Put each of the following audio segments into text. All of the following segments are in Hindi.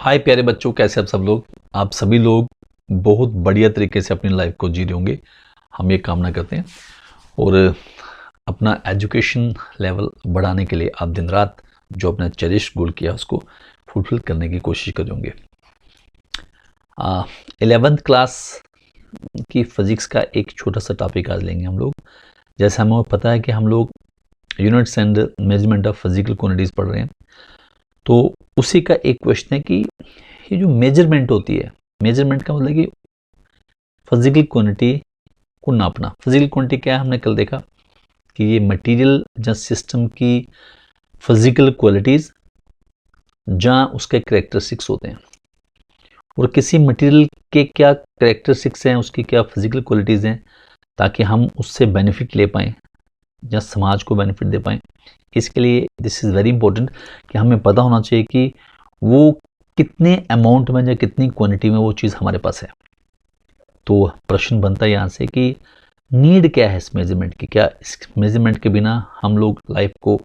हाय प्यारे बच्चों, कैसे आप सब लोग। आप सभी लोग बहुत बढ़िया तरीके से अपनी लाइफ को जी रहे होंगे, हम ये कामना करते हैं। और अपना एजुकेशन लेवल बढ़ाने के लिए आप दिन रात जो अपना चेरिश गोल किया उसको फुलफिल करने की कोशिश कर रहे होंगे। 11th क्लास की फिजिक्स का एक छोटा सा टॉपिक आज लेंगे हम लोग। जैसे हमें पता है कि हम लोग units and measurement of physical quantities पढ़ रहे हैं, तो उसी का एक क्वेश्चन है कि ये जो मेजरमेंट होती है, मेजरमेंट का मतलब कि फिजिकल क्वांटिटी को नापना। फिजिकल क्वांटिटी क्या है, हमने कल देखा कि ये मटेरियल या सिस्टम की फिजिकल क्वालिटीज जहाँ उसके करेक्टरिस्टिक्स होते हैं, और किसी मटेरियल के क्या करेक्टरिस्टिक्स हैं, उसकी क्या फिजिकल क्वालिटीज़ हैं, ताकि हम उससे बेनिफिट ले पाएँ या समाज को बेनिफिट दे पाएँ। इसके लिए दिस इज़ वेरी इंपॉर्टेंट कि हमें पता होना चाहिए कि वो कितने अमाउंट में या कितनी क्वांटिटी में वो चीज़ हमारे पास है। तो प्रश्न बनता है यहाँ से कि नीड क्या है इस मेजरमेंट की। क्या इस मेजरमेंट के बिना हम लोग लाइफ को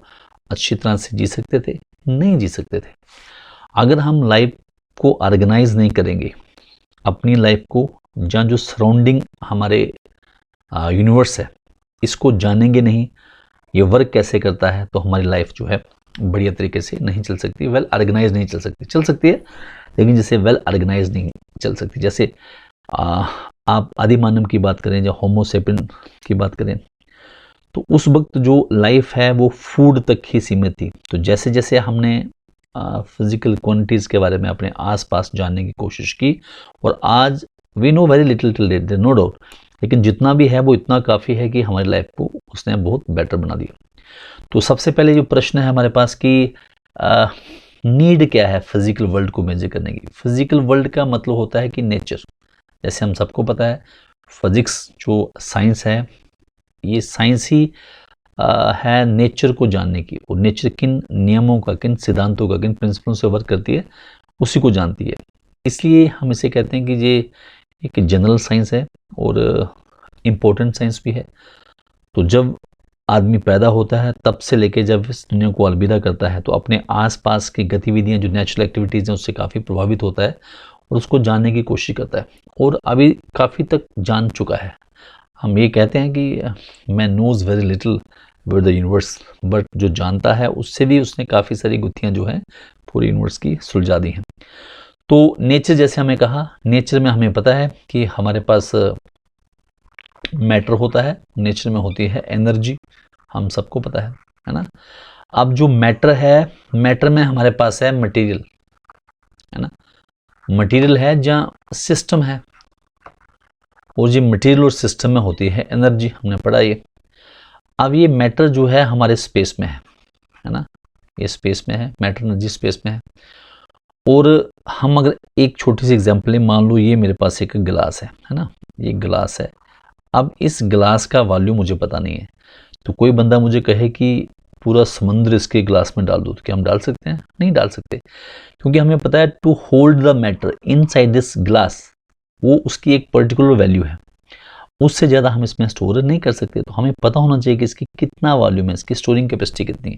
अच्छी तरह से जी सकते थे? नहीं जी सकते थे। अगर हम लाइफ को ऑर्गेनाइज नहीं करेंगे, अपनी लाइफ को जहाँ जो सराउंडिंग हमारे यूनिवर्स है इसको जानेंगे नहीं, ये वर्क कैसे करता है, तो हमारी लाइफ जो है बढ़िया तरीके से नहीं चल सकती, वेल ऑर्गेनाइज नहीं चल सकती। चल सकती है लेकिन जैसे वेल ऑर्गेनाइज नहीं चल सकती। जैसे आप आदि मानव की बात करें या होमोसेपियन की बात करें, तो उस वक्त जो लाइफ है वो फूड तक ही सीमित थी। तो जैसे जैसे हमने फिजिकल क्वांटिटीज़ के बारे में अपने आसपास जानने की कोशिश की, और आज we know very little till date, no doubt, लेकिन जितना भी है वो इतना काफ़ी है कि हमारी लाइफ को उसने बहुत बेटर बना दिया। तो सबसे पहले जो प्रश्न है हमारे पास कि नीड क्या है फिजिकल वर्ल्ड को मेजर करने की। फिजिकल वर्ल्ड का मतलब होता है कि नेचर। जैसे हम सबको पता है फिजिक्स जो साइंस है, ये साइंस ही है नेचर को जानने की, और नेचर किन नियमों का, किन सिद्धांतों का, किन प्रिंसिपलों से वर्क करती है उसी को जानती है। इसलिए हम इसे कहते हैं कि ये एक जनरल साइंस है और इम्पोर्टेंट साइंस भी है। तो जब आदमी पैदा होता है तब से लेके जब इस दुनिया को अलविदा करता है, तो अपने आसपास की गतिविधियां जो नेचुरल एक्टिविटीज़ हैं उससे काफ़ी प्रभावित होता है और उसको जानने की कोशिश करता है, और अभी काफ़ी तक जान चुका है। हम ये कहते हैं कि man knows very little with the universe, but जो जानता है उससे भी उसने काफ़ी सारी गुत्थियाँ जो हैं पूरी यूनिवर्स की सुलझा दी हैं। तो नेचर, जैसे हमें कहा, नेचर में हमें पता है कि हमारे पास मैटर होता है, नेचर में होती है एनर्जी, हम सबको पता है ना। अब जो मैटर है, मैटर में हमारे पास है मटेरियल, है ना। मटेरियल है जहाँ सिस्टम है, और ये मटेरियल और सिस्टम में होती है एनर्जी, हमने पढ़ा ये। अब ये मैटर जो है हमारे स्पेस में है ना, ये स्पेस में है, मैटर एनर्जी स्पेस में है। और हम अगर एक छोटी सी एग्जांपल लें, मान लो ये मेरे पास एक गिलास है ना, ये गिलास है। अब इस गिलास का वॉल्यूम मुझे पता नहीं है, तो कोई बंदा मुझे कहे कि पूरा समुद्र इसके गिलास में डाल दो, तो क्या हम डाल सकते हैं? नहीं डाल सकते, क्योंकि हमें पता है to hold the matter inside this glass, वो उसकी एक पर्टिकुलर वैल्यू है, उससे ज़्यादा हम इसमें स्टोर नहीं कर सकते। तो हमें पता होना चाहिए कि इसकी कितना वॉल्यूम है, इसकी स्टोरिंग कैपेसिटी कितनी है।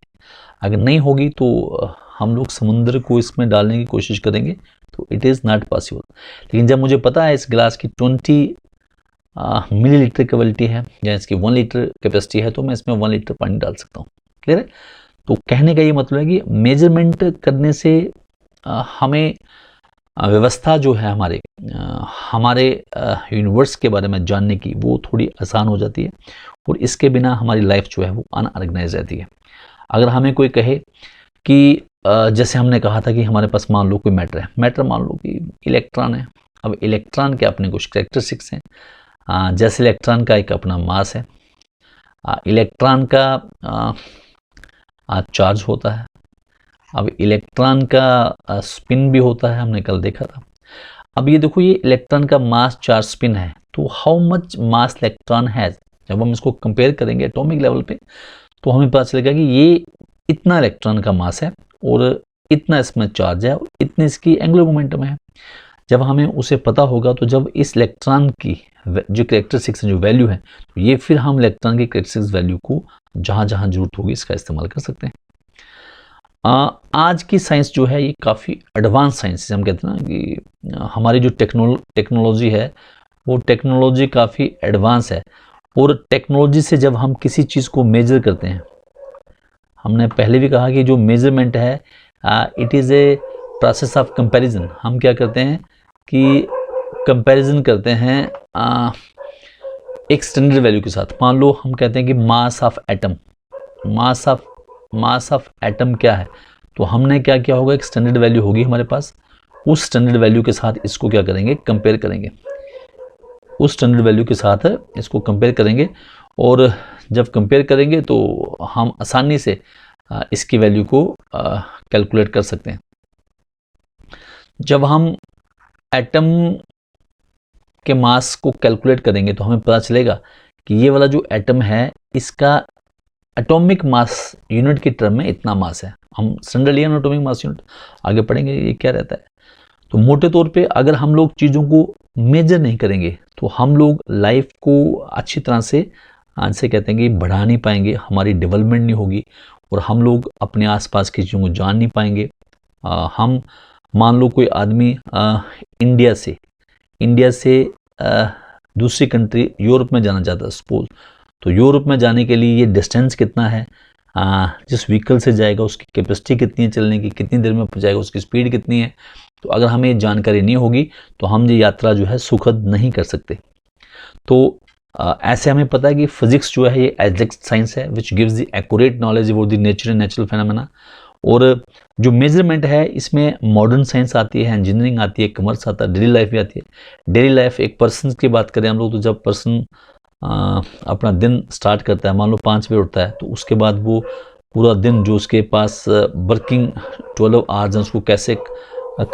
अगर नहीं होगी तो हम लोग समुद्र को इसमें डालने की कोशिश करेंगे, तो इट इज़ नॉट पॉसिबल। लेकिन जब मुझे पता है इस गिलास की 20 मिलीलीटर कैपेसिटी है या इसकी 1 लीटर कैपेसिटी है, तो मैं इसमें 1 लीटर पानी डाल सकता हूँ। क्लियर है? तो कहने का ये मतलब है कि मेजरमेंट करने से हमें व्यवस्था जो है हमारे यूनिवर्स के बारे में जानने की वो थोड़ी आसान हो जाती है, और इसके बिना हमारी लाइफ जो है वो अनऑर्गेनाइज रहती है। अगर हमें कोई कहे कि जैसे हमने कहा था कि हमारे पास मान लो कोई मैटर है, मैटर मान लो कि इलेक्ट्रॉन है। अब इलेक्ट्रॉन के अपने कुछ कैरेक्टरिस्टिक्स हैं, जैसे इलेक्ट्रॉन का एक अपना मास है, इलेक्ट्रॉन का चार्ज होता है। अब इलेक्ट्रॉन का स्पिन भी होता है, हमने कल देखा था। अब ये देखो, ये इलेक्ट्रॉन का मास चार्ज स्पिन है, तो how much mass electron has, जब हम इसको कंपेयर करेंगे एटॉमिक लेवल पे, तो हमें पता चलेगा कि ये इतना इलेक्ट्रॉन का मास है और इतना इसमें चार्ज है और इतनी इसकी एंगुलर मोमेंटम है। जब हमें उसे पता होगा, तो जब इस इलेक्ट्रॉन की जो कैरेक्टरिस्टिक्स जो वैल्यू है, तो ये फिर हम इलेक्ट्रॉन की कैरेक्टरिस्टिक्स वैल्यू को जहाँ जहाँ जरूरत होगी इसका इस्तेमाल कर सकते हैं। आज की साइंस जो है ये काफ़ी एडवांस साइंस है। हम कहते हैं ना कि हमारी जो टेक्नोलॉजी है वो टेक्नोलॉजी काफ़ी एडवांस है, और टेक्नोलॉजी से जब हम किसी चीज़ को मेजर करते हैं, हमने पहले भी कहा कि जो मेजरमेंट है it is a process of comparison. हम क्या करते हैं कि कंपैरिजन करते हैं एक स्टैंडर्ड वैल्यू के साथ। मान लो हम कहते हैं कि mass of atom, mass of atom क्या है, तो हमने क्या किया होगा, एक स्टैंडर्ड वैल्यू होगी हमारे पास, उस स्टैंडर्ड वैल्यू के साथ इसको क्या करेंगे, कंपेयर करेंगे, उस स्टैंडर्ड वैल्यू के साथ इसको कंपेयर करेंगे, और जब कंपेयर करेंगे तो हम आसानी से इसकी वैल्यू को कैलकुलेट कर सकते हैं। जब हम एटम के मास को कैलकुलेट करेंगे तो हमें पता चलेगा कि ये वाला जो एटम है इसका एटॉमिक मास यूनिट की टर्म में इतना मास है। हम स्टैंडर्ड लिया एटॉमिक मास यूनिट, आगे पढ़ेंगे ये क्या रहता है। तो मोटे तौर पे अगर हम लोग चीज़ों को मेजर नहीं करेंगे तो हम लोग लाइफ को अच्छी तरह से कहते हैं कि बढ़ा नहीं पाएंगे, हमारी डेवलपमेंट नहीं होगी, और हम लोग अपने आसपास की चीज़ों को जान नहीं पाएंगे। हम मान लो कोई आदमी इंडिया से दूसरी कंट्री यूरोप में जाना चाहता है सपोज, तो यूरोप में जाने के लिए ये डिस्टेंस कितना है, जिस व्हीकल से जाएगा उसकी कैपेसिटी कितनी है चलने की, कितनी देर में पहुंचाएगा, उसकी स्पीड कितनी है। तो अगर हमें ये जानकारी नहीं होगी तो हम ये यात्रा जो है सुखद नहीं कर सकते। तो ऐसे हमें पता है कि फिजिक्स जो है ये एग्जैक्ट साइंस है which gives the accurate knowledge about the nature and natural phenomena. और जो मेजरमेंट है इसमें मॉडर्न साइंस आती है, इंजीनियरिंग आती है, कॉमर्स आता है, डेली लाइफ भी आती है। डेली लाइफ एक पर्सन की बात करें हम लोग, तो जब पर्सन अपना दिन स्टार्ट करता है, मान लो 5 बजे उठता है, तो उसके बाद वो पूरा दिन जो उसके पास वर्किंग 12 आवर्स हैं उसको कैसे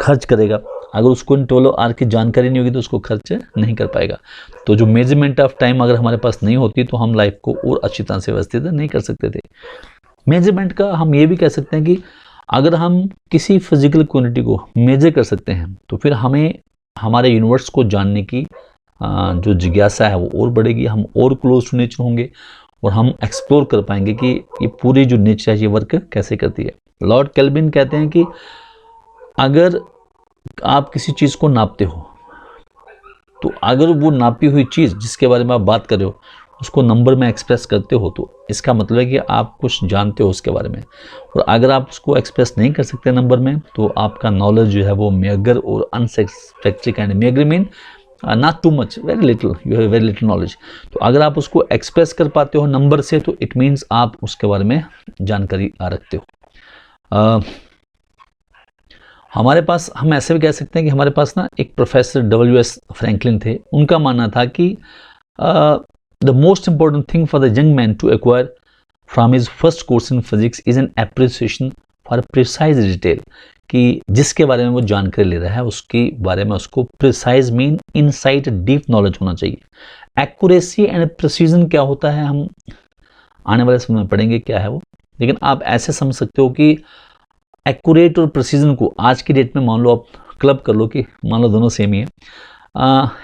खर्च करेगा। अगर उसको इन 12 आवर की जानकारी नहीं होगी तो उसको खर्च नहीं कर पाएगा। तो जो मेजरमेंट ऑफ टाइम अगर हमारे पास नहीं होती तो हम लाइफ को और अच्छी तरह से व्यवस्थित नहीं कर सकते थे। मेजरमेंट का हम ये भी कह सकते हैं कि अगर हम किसी फिजिकल क्वांटिटी को मेजर कर सकते हैं तो फिर हमें हमारे यूनिवर्स को जानने की जो जिज्ञासा है वो और बढ़ेगी, हम और क्लोज टू नेचर होंगे, और हम एक्सप्लोर कर पाएंगे कि ये पूरी जो नेचर है ये वर्क कैसे करती है। लॉर्ड केल्विन कहते हैं कि अगर आप किसी चीज़ को नापते हो तो अगर वो नापी हुई चीज़ जिसके बारे में आप बात कर रहे हो उसको नंबर में एक्सप्रेस करते हो तो इसका मतलब है कि आप कुछ जानते हो उसके बारे में। और अगर आप उसको एक्सप्रेस नहीं कर सकते नंबर में तो आपका नॉलेज जो है वो मेगर और unsatisfactory kind. Meagre mean not too much, very little, you have very little knowledge. तो अगर आप उसको एक्सप्रेस कर पाते हो नंबर से तो इट मीन्स आप उसके बारे में जानकारी रखते हो। हमारे पास, हम ऐसे भी कह सकते हैं कि हमारे पास ना एक प्रोफेसर WS फ्रैंकलिन थे। उनका मानना था कि the most important thing for the young man to acquire from his first course in physics is an appreciation for precise detail, कि जिसके बारे में वो जानकारी ले रहा है उसके बारे में उसको precise mean insight, deep knowledge होना चाहिए। एक्यूरेसी एंड प्रिसीजन क्या होता है हम आने वाले समय में पढ़ेंगे क्या है वो, लेकिन आप ऐसे समझ सकते हो कि एक्यूरेट और प्रिसीजन को आज की डेट में मान लो आप क्लब कर लो कि मान लो दोनों सेम ही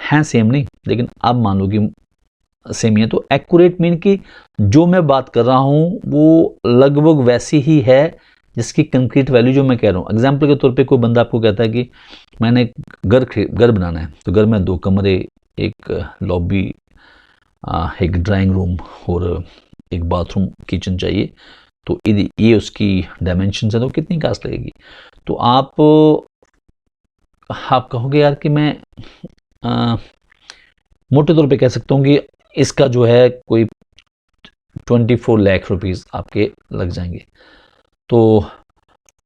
हैं सेम नहीं, लेकिन अब मान लो कि सेम ही है। तो एक्यूरेट मीन कि जो मैं बात कर रहा हूँ वो लगभग वैसी ही है जिसकी कंक्रीट वैल्यू जो मैं कह रहा हूँ। एग्जाम्पल के तौर पे कोई बंदा आपको कहता है कि मैंने घर बनाना है, तो घर में 2 कमरे, एक लॉबी, एक ड्राइंग रूम और एक बाथरूम किचन चाहिए, तो ये उसकी डायमेंशन है, तो कितनी कास्ट लगेगी। तो आप कहोगे यार कि मैं मोटे तौर पे कह सकता हूँ कि इसका जो है कोई 24 लाख रुपीस आपके लग जाएंगे। तो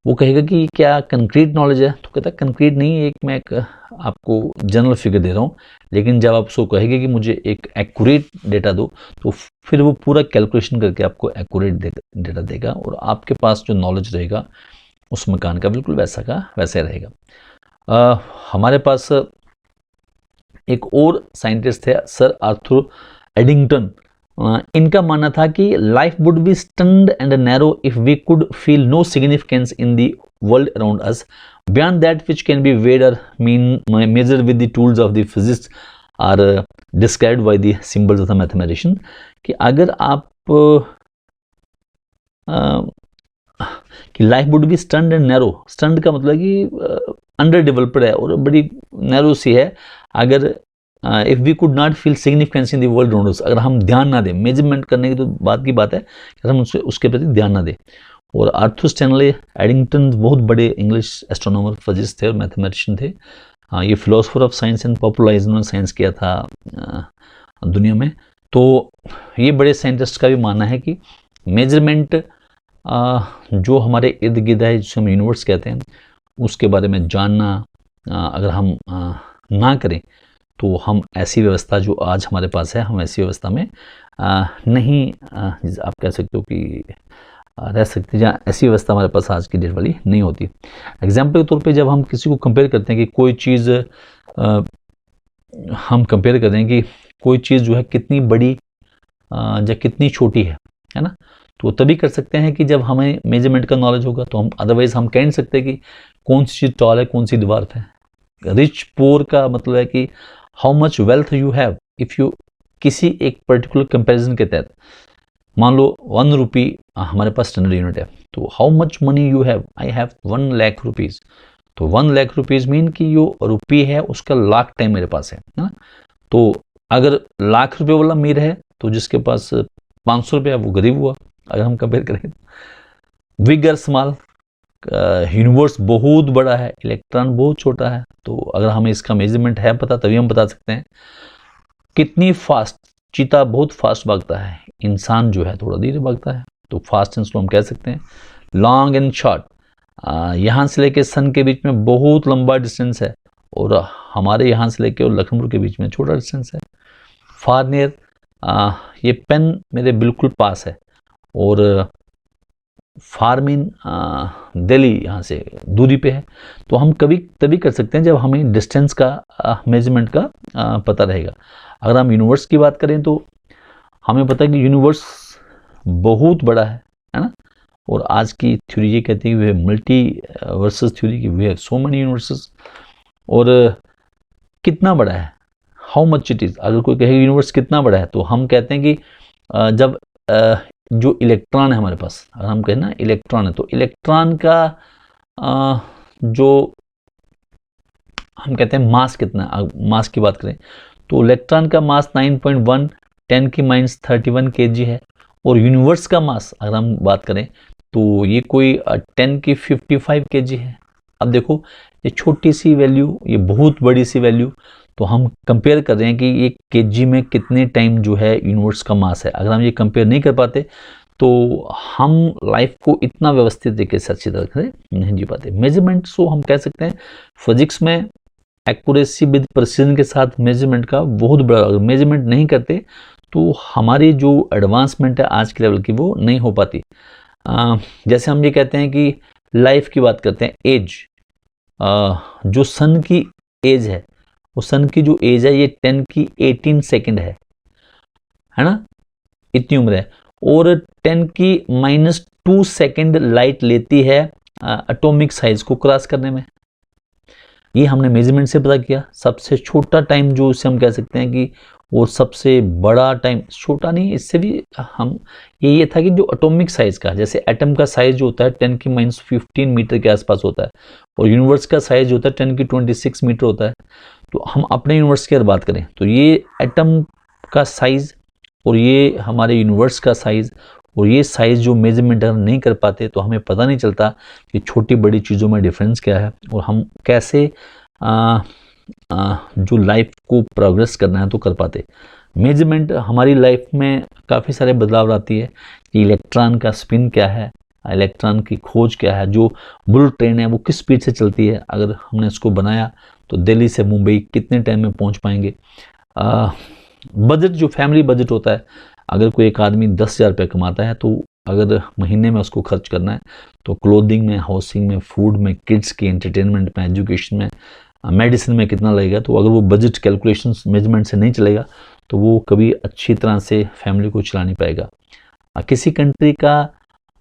वो कहेगा कि क्या कंक्रीट नॉलेज है, तो कहता है कंक्रीट नहीं, एक मैं आपको जनरल फिगर दे रहा हूँ। लेकिन जब आप उसको कहेंगे कि मुझे एक एक्यूरेट डेटा दो तो फिर वो पूरा कैलकुलेशन करके आपको एक्यूरेट डेटा देगा, और आपके पास जो नॉलेज रहेगा उस मकान का बिल्कुल वैसा का वैसे रहेगा। हमारे पास एक और साइंटिस्ट थे सर आर्थर एडिंगटन। इनका मानना था कि life would be stunted and narrow if we could feel no significance in the world around us beyond that which can be weighed or measured with the tools of the physics or described by the symbols of the mathematician. कि अगर आप कि life would be stunted and narrow. Stunted का मतलब कि अंडर डेवलप्ड है और बड़ी नैरो सी है। अगर if we could not feel significance in the world around us, अगर हम ध्यान ना दें, मेजरमेंट करने की तो बात की बात है, अगर हम उसके प्रति ध्यान ना दें। और आर्थर स्टैनले एडिंगटन बहुत बड़े इंग्लिश एस्ट्रोनॉमर, फिजिस्ट थे और मैथमेटिशियन थे। ये philosopher of science and popularise उन्होंने साइंस किया था दुनिया में। तो ये बड़े साइंटिस्ट का भी मानना है कि मेजरमेंट जो हमारे इर्द गिर्द है, जिसे हम यूनिवर्स कहते हैं, उसके बारे में जानना अगर हम ना करें तो हम ऐसी व्यवस्था जो आज हमारे पास है, हम ऐसी व्यवस्था में नहीं आप कह सकते हो कि रह सकते, जहाँ ऐसी व्यवस्था हमारे पास आज की डेट वाली नहीं होती। एग्जाम्पल के तौर पे जब हम किसी को कंपेयर करते हैं कि कोई चीज़ हम कंपेयर करते हैं कि कोई चीज़ जो है कितनी बड़ी या कितनी छोटी है ना, तो तभी कर सकते हैं कि जब हमें मेजरमेंट का नॉलेज होगा। तो हम अदरवाइज हम कह नहीं सकते कि कौन सी चीज़ टॉल है, कौन सी दीवार है। रिच पोर का मतलब है कि how much wealth you have if you, किसी एक पर्टिकुलर कंपैरिजन के तहत मान लो 1 रुपी हमारे पास स्टैंडर्ड यूनिट है, तो how much money you have, I have 1 lakh rupees. तो 1 लाख रुपीज़ मीन कि जो रुपये है उसका लाख टाइम मेरे पास है ना। तो अगर लाख रुपये वाला अमीर है तो जिसके पास 500 रुपये है वो गरीब हुआ, अगर हम कंपेयर करें। बिग और स्मॉल, यूनिवर्स बहुत बड़ा है, इलेक्ट्रॉन बहुत छोटा है। तो अगर हमें इसका मेजरमेंट है पता, तभी हम बता सकते हैं। कितनी फास्ट, चीता बहुत फास्ट भागता है, इंसान जो है थोड़ा धीरे भागता है, तो फास्ट एंड स्लो हम कह सकते हैं। लॉन्ग एंड शॉर्ट, यहाँ से लेके सन के बीच में बहुत लंबा डिस्टेंस है और हमारे यहाँ से लेके और लखनऊ के बीच में छोटा डिस्टेंस है। फार नियर, ये पेन मेरे बिल्कुल पास है, और फार्मिन दिल्ली यहाँ से दूरी पे है। तो हम कभी तभी कर सकते हैं जब हमें डिस्टेंस का मेजरमेंट का पता रहेगा। अगर हम यूनिवर्स की बात करें तो हमें पता है कि यूनिवर्स बहुत बड़ा है ना। और आज की थ्योरी ये कहती है वे मल्टी वर्सेस थ्योरी की, we have so many universes. और कितना बड़ा है, हाउ मच इट इज़, अगर कोई कहे यूनिवर्स कितना बड़ा है तो हम कहते हैं कि जब जो इलेक्ट्रॉन है हमारे पास, अगर हम कहें ना इलेक्ट्रॉन है, तो इलेक्ट्रॉन का जो हम कहते हैं मास कितना है, मास की बात करें तो इलेक्ट्रॉन का मास 9.1 10 की माइनस 31 kg है। और यूनिवर्स का मास अगर हम बात करें तो ये कोई 10 की 55 kg है। अब देखो ये छोटी सी वैल्यू, ये बहुत बड़ी सी वैल्यू, तो हम कंपेयर कर रहे हैं कि ये केजी में कितने टाइम जो है यूनिवर्स का मास है। अगर हम ये कंपेयर नहीं कर पाते तो हम लाइफ को इतना व्यवस्थित तरीके से अच्छी तरह से नहीं जी पाते। मेजरमेंट सो हम कह सकते हैं फिजिक्स में एक्यूरेसी विद प्रिसीजन के साथ मेजरमेंट का बहुत बड़ा, अगर मेजरमेंट नहीं करते तो हमारी जो एडवांसमेंट है आज के लेवल की वो नहीं हो पाती। जैसे हम ये कहते हैं कि लाइफ की बात करते हैं, एज, जो सन की एज है, वो सन की जो एज है ये 10 की 18 सेकेंड है ना, इतनी उम्र है। और 10 की -2 सेकेंड लाइट लेती है एटॉमिक साइज को क्रॉस करने में। ये हमने मेजरमेंट से पता किया। सबसे छोटा टाइम जो उसे हम कह सकते हैं कि, और सबसे बड़ा टाइम, छोटा नहीं, इससे भी हम ये था कि जो एटॉमिक साइज का, जैसे एटम का साइज जो होता है 10 की -15 मीटर के आसपास होता है, और यूनिवर्स का साइज होता है 10 की 26 मीटर होता है। तो हम अपने यूनिवर्स की अगर बात करें तो ये एटम का साइज और ये हमारे यूनिवर्स का साइज, और ये साइज जो मेजरमेंट अगर नहीं कर पाते तो हमें पता नहीं चलता कि छोटी बड़ी चीज़ों में डिफरेंस क्या है, और हम कैसे जो लाइफ को प्रोग्रेस करना है तो कर पाते। मेजरमेंट हमारी लाइफ में काफ़ी सारे बदलाव लाती है कि इलेक्ट्रॉन का स्पिन क्या है, इलेक्ट्रॉन की खोज क्या है, जो बुलेट ट्रेन है वो किस स्पीड से चलती है, अगर हमने इसको बनाया तो दिल्ली से मुंबई कितने टाइम में पहुंच पाएंगे। बजट, जो फैमिली बजट होता है, अगर कोई एक आदमी 10,000 रुपये कमाता है तो अगर महीने में उसको खर्च करना है तो क्लोथिंग में, हाउसिंग में, फूड में, किड्स की एंटरटेनमेंट में, एजुकेशन में, मेडिसिन में कितना लगेगा, तो अगर वो बजट कैलकुलेशन मेजरमेंट से नहीं चलेगा तो वो कभी अच्छी तरह से फैमिली को चला नहीं पाएगा। किसी कंट्री का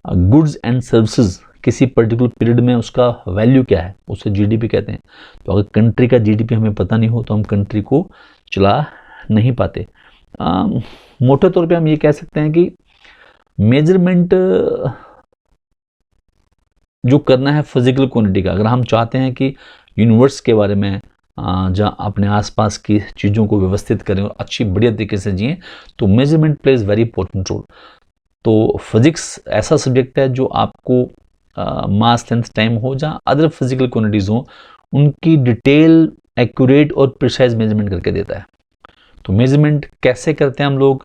गुड्स एंड सर्विसेज किसी पर्टिकुलर पीरियड में उसका वैल्यू क्या है, उसे जीडीपी कहते हैं। तो अगर कंट्री का जीडीपी हमें पता नहीं हो तो हम कंट्री को चला नहीं पाते। मोटे तौर पे हम ये कह सकते हैं कि मेजरमेंट जो करना है फिजिकल क्वांटिटी का, अगर हम चाहते हैं कि यूनिवर्स के बारे में जहाँ अपने आसपास की चीज़ों को व्यवस्थित करें और अच्छी बढ़िया तरीके से जिएं, तो measurement plays very important role. तो फिजिक्स ऐसा सब्जेक्ट है जो आपको मास लेंथ टाइम हो जहाँ अदर फिजिकल क्वांटिटीज़ हों, उनकी डिटेल, एक्यूरेट और प्रिसाइज मेजरमेंट करके देता है। तो मेजरमेंट कैसे करते हैं हम लोग?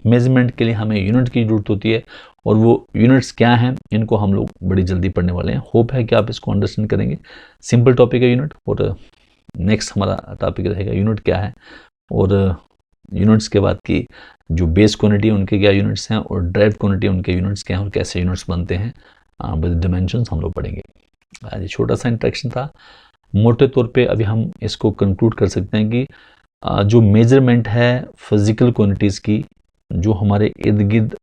मेजरमेंट के लिए हमें यूनिट की ज़रूरत होती है, और वो यूनिट्स क्या हैं इनको हम लोग बड़ी जल्दी पढ़ने वाले हैं। होप है कि आप इसको अंडरस्टैंड करेंगे। सिंपल टॉपिक है यूनिट, और नेक्स्ट हमारा टॉपिक रहेगा यूनिट क्या है, और यूनिट्स के बाद की जो बेस क्वांटिटी है उनके क्या यूनिट्स हैं, और ड्राइव क्वांटिटी उनके यूनिट्स क्या हैं, और कैसे यूनिट्स बनते हैं विद डिमेंशंस हम लोग पढ़ेंगे। ये छोटा सा इंट्रोडक्शन था। मोटे तौर पे अभी हम इसको कंक्लूड कर सकते हैं कि जो मेजरमेंट है फिजिकल क्वांटिटीज़ की, जो हमारे इर्द गिर्द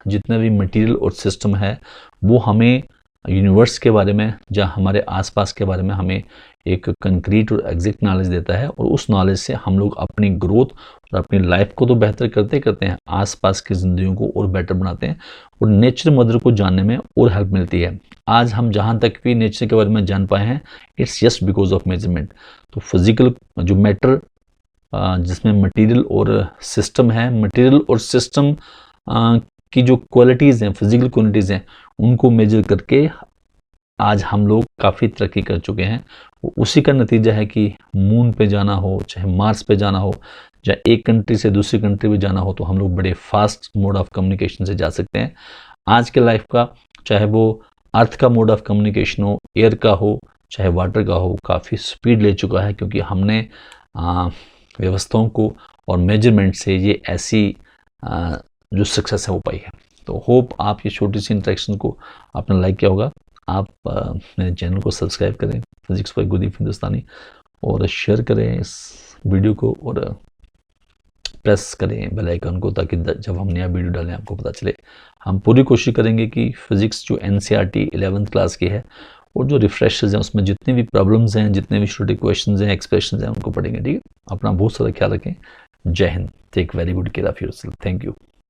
जितना भी मटेरियल और सिस्टम है, वो हमें यूनिवर्स के बारे में या हमारे आसपास के बारे में हमें एक कंक्रीट और एग्जैक्ट नॉलेज देता है, और उस नॉलेज से हम लोग अपनी ग्रोथ और अपनी लाइफ को तो बेहतर करते हैं, आसपास की ज़िंदगी को और बेटर बनाते हैं, और नेचर मदर को जानने में और हेल्प मिलती है। आज हम जहाँ तक भी नेचर के बारे में जान पाए हैं, it's just because of measurement. तो फिजिकल जो मैटर जिसमें मटेरियल और सिस्टम है, मटेरियल और सिस्टम की जो क्वालिटीज़ हैं, फिजिकल क्वालिटीज़ हैं, उनको मेजर करके आज हम लोग काफ़ी तरक्की कर चुके हैं। उसी का नतीजा है कि मून पे जाना हो, चाहे मार्स पे जाना हो, या एक कंट्री से दूसरी कंट्री पे जाना हो, तो हम लोग बड़े फास्ट मोड ऑफ कम्युनिकेशन से जा सकते हैं। आज के लाइफ का, चाहे वो अर्थ का मोड ऑफ कम्युनिकेशन हो, एयर का हो, चाहे वाटर का हो, काफ़ी स्पीड ले चुका है, क्योंकि हमने व्यवस्थाओं को और मेजरमेंट से ये ऐसी जो सक्सेस है वो पाई है। तो होप आप ये छोटी सी इंटरेक्शन को आपने लाइक किया होगा। आप मेरे चैनल को सब्सक्राइब करें, फिजिक्स बाय गुरदीप हिंदुस्तानी, और शेयर करें इस वीडियो को, और प्रेस करें बेल आइकन को, ताकि जब हम नया वीडियो डालें आपको पता चले। हम पूरी कोशिश करेंगे कि फिजिक्स जो NCERT 11th क्लास की है, और जो रिफ्रेशर्स हैं उसमें जितने भी प्रॉब्लम्स हैं, जितने भी छोटे क्वेश्चंस हैं, एक्सप्रेशंस हैं, उनको पढ़ेंगे। ठीक है, अपना बहुत सारा ख्याल रखें। Jai Hind. Take very good care of yourself. Thank you.